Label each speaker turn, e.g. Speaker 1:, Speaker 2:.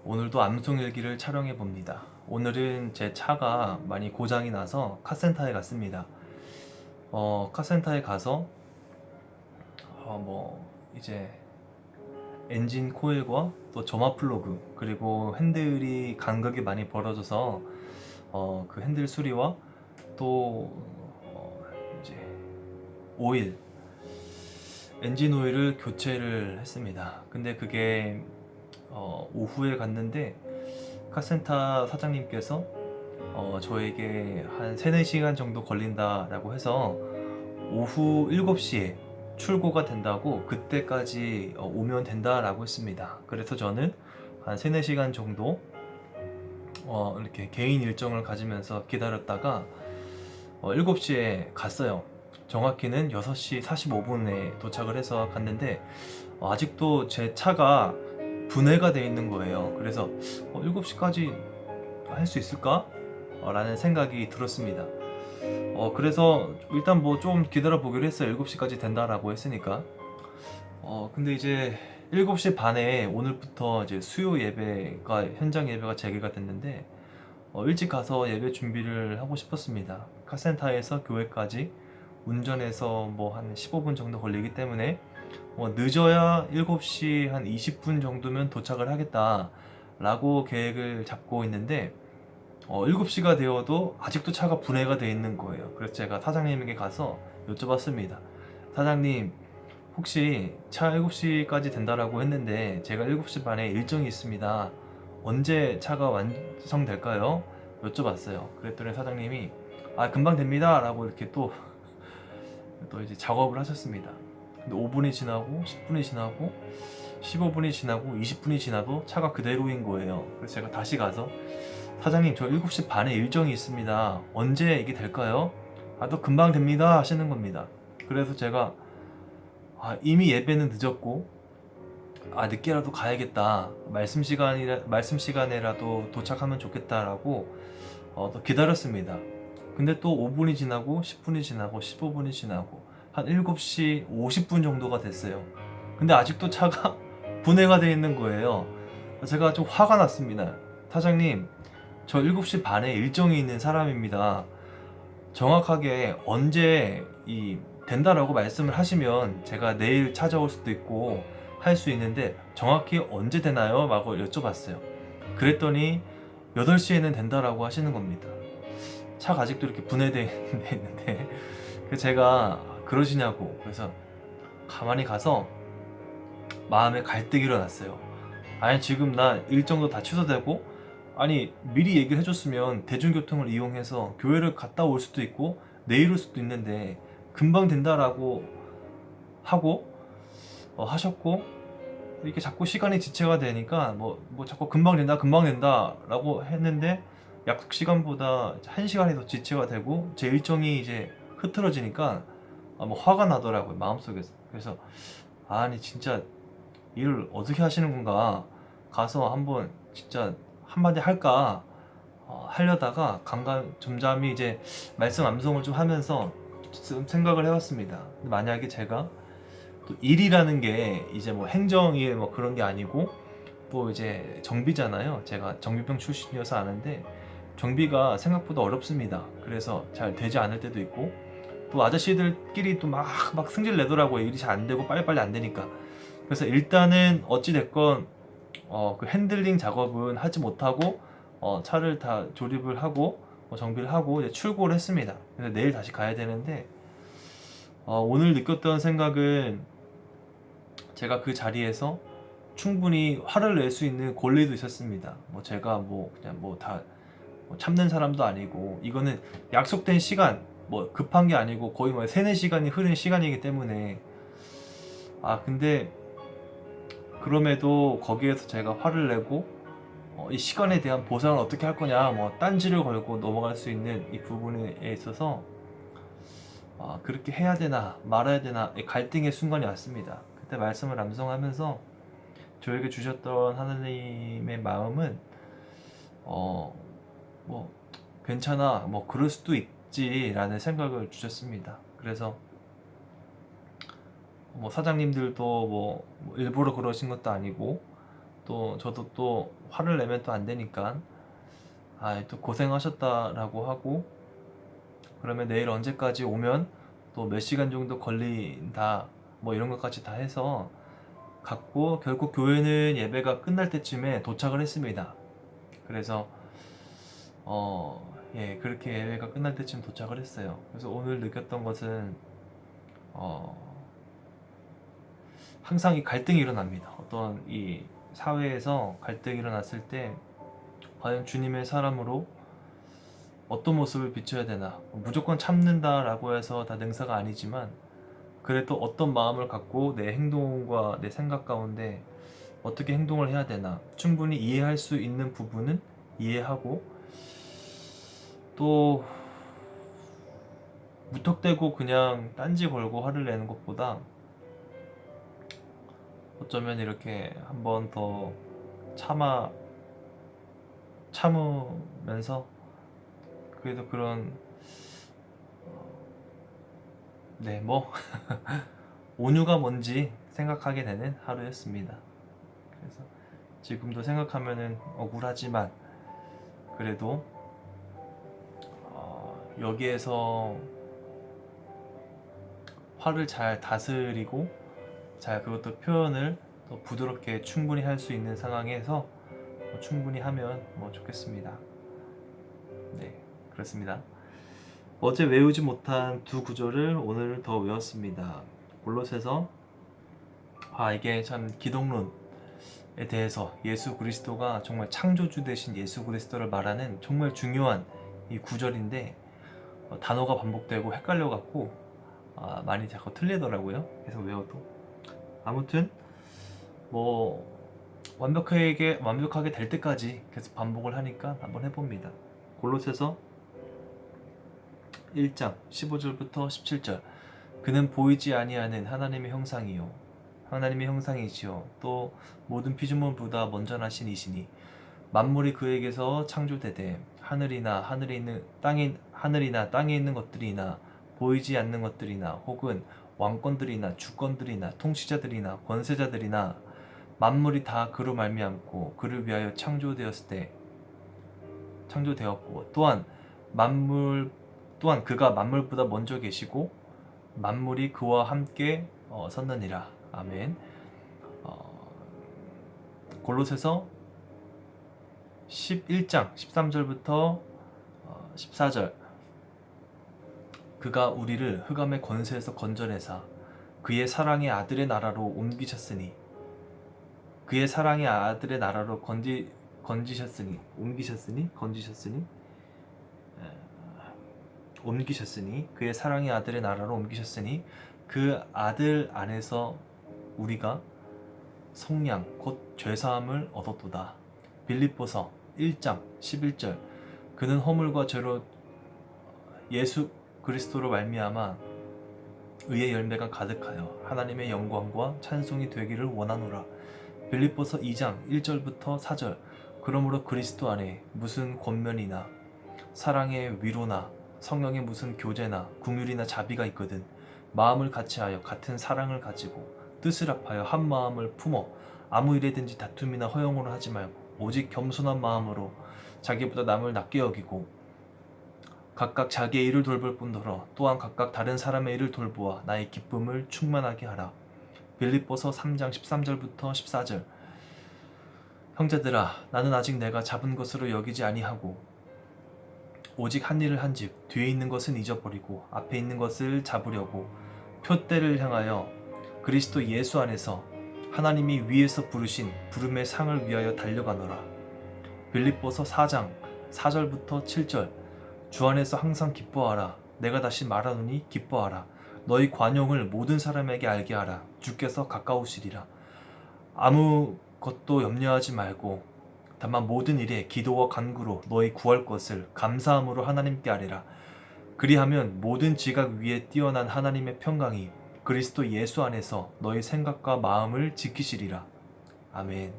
Speaker 1: 오늘도 암송일기를 촬영해 봅니다. 오늘은 제 차가 많이 고장이 나서 카센터에 갔습니다. 카센터에 가서 이제 엔진 코일과 또 점화 플러그 그리고 핸들이 간극이 많이 벌어져서 그 핸들 수리와 또 이제 오일 엔진 오일을 교체를 했습니다. 근데 그게 오후에 갔는데 카센터 사장님께서 저에게 한 3, 4시간 정도 걸린다라고 해서 오후 7시에 출고가 된다고 그때까지 오면 된다라고 했습니다. 그래서 저는 한 3, 4시간 정도 이렇게 개인 일정을 가지면서 기다렸다가 7시에 갔어요. 정확히는 6시 45분에 도착을 해서 갔는데 아직도 제 차가 분해가 되어 있는 거예요. 그래서 7시까지 할 수 있을까? 라는 생각이 들었습니다. 그래서 일단 뭐 좀 기다려 보기로 했어요. 7시까지 된다라고 했으니까. 근데 이제 7시 반에 오늘부터 이제 수요 예배가 현장 예배가 재개가 됐는데 일찍 가서 예배 준비를 하고 싶었습니다. 카센터에서 교회까지 운전해서 뭐 한 15분 정도 걸리기 때문에 늦어야 7시 한 20분 정도면 도착을 하겠다 라고 계획을 잡고 있는데 7시가 되어도 아직도 차가 분해가 되어 있는 거예요. 그래서 제가 사장님에게 가서 여쭤봤습니다. 사장님, 혹시 차 7시까지 된다라고 했는데 제가 7시 반에 일정이 있습니다. 언제 차가 완성될까요? 여쭤봤어요. 그랬더니 사장님이 금방 됩니다 라고 이렇게 또 이제 작업을 하셨습니다. 근데 5분이 지나고 10분이 지나고 15분이 지나고 20분이 지나도 차가 그대로인 거예요. 그래서 제가 다시 가서 사장님, 저 7시 반에 일정이 있습니다. 언제 이게 될까요? 또 금방 됩니다 하시는 겁니다. 그래서 제가 이미 예배는 늦었고 늦게라도 가야겠다. 말씀 시간에라도 도착하면 좋겠다라고 또 기다렸습니다. 근데 또 5분이 지나고 10분이 지나고 15분이 지나고 한 7시 50분 정도가 됐어요. 근데 아직도 차가 분해가 되어 있는 거예요. 제가 좀 화가 났습니다. 사장님, 저 7시 반에 일정이 있는 사람입니다. 정확하게 언제 된다라고 말씀을 하시면 제가 내일 찾아올 수도 있고 할 수 있는데 정확히 언제 되나요? 라고 여쭤봤어요. 그랬더니 8시에는 된다라고 하시는 겁니다. 차가 아직도 이렇게 분해되어 있는데 그래서 제가 그러시냐고, 그래서 가만히 가서 마음에 갈등이 일어났어요. 아니, 지금 나 일정도 다 취소되고, 아니 미리 얘기를 해줬으면 대중교통을 이용해서 교회를 갔다 올 수도 있고 내일 올 수도 있는데 금방 된다라고 하고 하셨고, 이렇게 자꾸 시간이 지체가 되니까 뭐 자꾸 금방 된다 라고 했는데 약속 시간보다 1시간이 더 지체가 되고 제 일정이 이제 흐트러지니까 뭐 화가 나더라고요, 마음속에서. 그래서 아니 진짜 일을 어떻게 하시는 건가, 가서 한번 진짜 한마디 할까 하려다가 잠잠히 이제 말씀 암송을 좀 하면서 좀 생각을 해봤습니다. 만약에 제가 또 일이라는 게 이제 뭐 행정일 뭐 그런 게 아니고 또 이제 정비잖아요. 제가 정비병 출신이어서 아는데 정비가 생각보다 어렵습니다. 그래서 잘 되지 않을 때도 있고 또 아저씨들끼리 또 막 승질 내더라고요. 일이 잘 안 되고 빨리빨리 안 되니까. 그래서 일단은 어찌 됐건 그 핸들링 작업은 하지 못하고 차를 다 조립을 하고 정비를 하고 이제 출고를 했습니다. 그래서 내일 다시 가야 되는데 오늘 느꼈던 생각은 제가 그 자리에서 충분히 화를 낼 수 있는 권리도 있었습니다. 제가 그냥 다 참는 사람도 아니고 이거는 약속된 시간 급한 게 아니고 거의 3, 4시간이 흐른 시간이기 때문에 근데 그럼에도 거기에서 제가 화를 내고 이 시간에 대한 보상을 어떻게 할 거냐 딴지를 걸고 넘어갈 수 있는 이 부분에 있어서 그렇게 해야 되나 말아야 되나 갈등의 순간이 왔습니다. 그때 말씀을 암송하면서 저에게 주셨던 하나님의 마음은 뭐 괜찮아 그럴 수도 있지라는 생각을 주셨습니다. 그래서 사장님들도 일부러 그러신 것도 아니고 또 저도 또 화를 내면 또 안 되니까 또 고생하셨다라고 하고, 그러면 내일 언제까지 오면 또 몇 시간 정도 걸린다 뭐 이런 것까지 다 해서 갔고, 결국 교회는 예배가 끝날 때쯤에 도착을 했습니다. 그래서 그렇게 예배가 끝날 때쯤 도착을 했어요. 그래서 오늘 느꼈던 것은 항상 이 갈등이 일어납니다. 어떤 이 사회에서 갈등이 일어났을 때 과연 주님의 사람으로 어떤 모습을 비춰야 되나. 무조건 참는다라고 해서 다 능사가 아니지만, 그래도 어떤 마음을 갖고 내 행동과 내 생각 가운데 어떻게 행동을 해야 되나, 충분히 이해할 수 있는 부분은 이해하고, 또 무턱대고 그냥 딴지 걸고 화를 내는 것보다 어쩌면 이렇게 한 번 더 참으면서 그래도 그런 뭐 온유가 뭔지 생각하게 되는 하루였습니다. 그래서 지금도 생각하면은 억울하지만 그래도 여기에서 화를 잘 다스리고 잘 그것도 표현을 더 부드럽게 충분히 할 수 있는 상황에서 충분히 하면 좋겠습니다. 네, 그렇습니다. 어제 외우지 못한 두 구절을 오늘 더 외웠습니다. 골로새서 이게 참 기독론에 대해서 예수 그리스도가 정말 창조주 되신 예수 그리스도를 말하는 정말 중요한 이 구절인데 단어가 반복되고 헷갈려갖고 많이 자꾸 틀리더라고요. 계속 외워도. 아무튼 완벽하게 될 때까지 계속 반복을 하니까 한번 해봅니다. 골로새서 1장 15절부터 17절. 그는 보이지 아니하는 하나님의 형상이요 하나님의 형상이시요 또 모든 피조물보다 먼저 나신 이시니 만물이 그에게서 창조되되 하늘이나 땅에 있는 것들이나 보이지 않는 것들이나 혹은 왕권들이나 주권들이나 통치자들이나 권세자들이나 만물이 다 그로 말미암고 그를 위하여 창조되었고 또한 그가 만물보다 먼저 계시고 만물이 그와 함께 섰느니라. 아멘. 골로새서 11장 13절부터 14절. 그가 우리를 흑암의 권세에서 건져내사 그의 사랑의 아들의 나라로 옮기셨으니 그의 사랑의 아들의 나라로 옮기셨으니 그 아들 안에서 우리가 속량 곧 죄사함을 얻었도다. 빌립보서 1장 11절. 그는 허물과 죄로 예수 그리스도로 말미암아 의의 열매가 가득하여 하나님의 영광과 찬송이 되기를 원하노라. 빌립보서 2장 1절부터 4절. 그러므로 그리스도 안에 무슨 권면이나 사랑의 위로나 성령의 무슨 교제나 긍휼이나 자비가 있거든 마음을 같이하여 같은 사랑을 가지고 뜻을 합하여 한 마음을 품어 아무 일에든지 다툼이나 허용으로 하지 말고 오직 겸손한 마음으로 자기보다 남을 낮게 여기고 각각 자기의 일을 돌볼 뿐더러 또한 각각 다른 사람의 일을 돌보아 나의 기쁨을 충만하게 하라. 빌립보서 3장 13절부터 14절. 형제들아 나는 아직 내가 잡은 것으로 여기지 아니하고 오직 한 일을 한즉 뒤에 있는 것은 잊어버리고 앞에 있는 것을 잡으려고 표대를 향하여 그리스도 예수 안에서 하나님이 위에서 부르신 부름의 상을 위하여 달려가노라. 빌립보서 4장 4절부터 7절. 주 안에서 항상 기뻐하라. 내가 다시 말하노니 기뻐하라. 너희 관용을 모든 사람에게 알게 하라. 주께서 가까우시리라. 아무것도 염려하지 말고 다만 모든 일에 기도와 간구로 너희 구할 것을 감사함으로 하나님께 아뢰라. 그리하면 모든 지각 위에 뛰어난 하나님의 평강이 그리스도 예수 안에서 너희 생각과 마음을 지키시리라. 아멘.